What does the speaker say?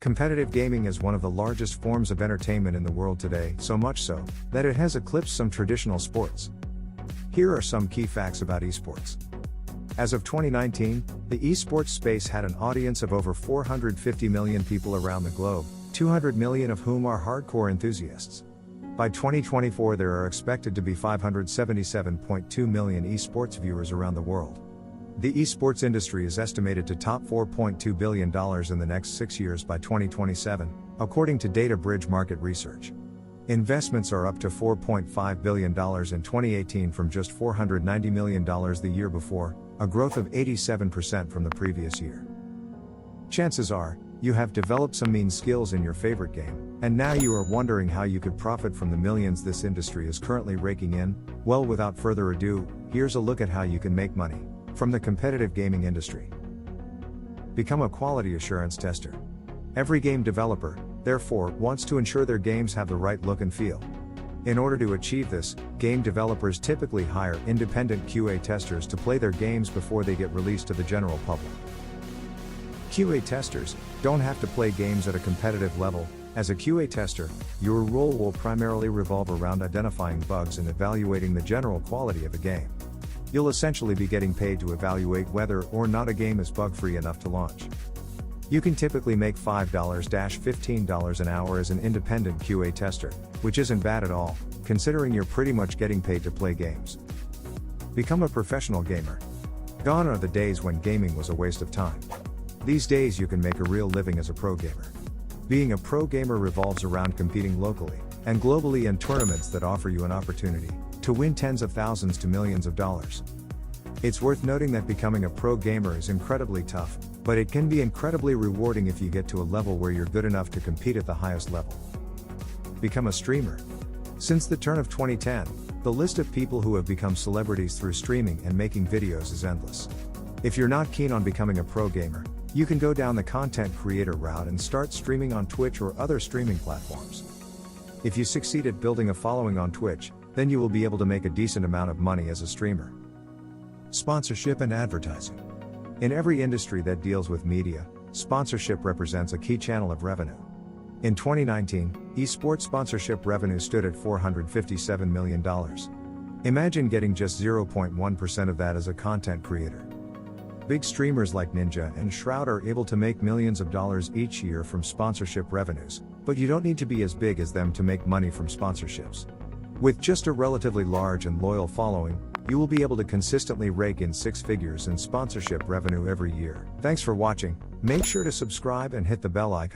Competitive gaming is one of the largest forms of entertainment in the world today, so much so, that it has eclipsed some traditional sports. Here are some key facts about esports. As of 2019, the esports space had an audience of over 450 million people around the globe, 200 million of whom are hardcore enthusiasts. By 2024 there are expected to be 577.2 million esports viewers around the world. The esports industry is estimated to top $4.2 billion in the next 6 years by 2027, according to DataBridge Market Research. Investments are up to $4.5 billion in 2018 from just $490 million the year before, a growth of 87% from the previous year. Chances are, you have developed some mean skills in your favorite game, and now you are wondering how you could profit from the millions this industry is currently raking in. Well, without further ado, here's a look at how you can make money from the competitive gaming industry. Become a quality assurance tester. Every game developer, therefore, wants to ensure their games have the right look and feel. In order to achieve this, game developers typically hire independent QA testers to play their games before they get released to the general public. QA testers don't have to play games at a competitive level. As a QA tester, your role will primarily revolve around identifying bugs and evaluating the general quality of a game. You'll essentially be getting paid to evaluate whether or not a game is bug-free enough to launch. You can typically make $5–15 an hour as an independent QA tester, which isn't bad at all, considering you're pretty much getting paid to play games. Become a professional gamer. Gone are the days when gaming was a waste of time. These days you can make a real living as a pro gamer. Being a pro gamer revolves around competing locally and globally in tournaments that offer you an opportunity to win tens of thousands to millions of dollars. It's worth noting that becoming a pro gamer is incredibly tough, but it can be incredibly rewarding if you get to a level where you're good enough to compete at the highest level. Become a streamer. Since the turn of 2010, the list of people who have become celebrities through streaming and making videos is endless. If you're not keen on becoming a pro gamer, you can go down the content creator route and start streaming on Twitch or other streaming platforms. If you succeed at building a following on Twitch, then you will be able to make a decent amount of money as a streamer. Sponsorship and advertising. In every industry that deals with media, sponsorship represents a key channel of revenue. In 2019, esports sponsorship revenue stood at $457 million. Imagine getting just 0.1% of that as a content creator. Big streamers like Ninja and Shroud are able to make millions of dollars each year from sponsorship revenues, but you don't need to be as big as them to make money from sponsorships. With just a relatively large and loyal following, you will be able to consistently rake in 6 figures in sponsorship revenue every year. Thanks for watching. Make sure to subscribe and hit the bell icon.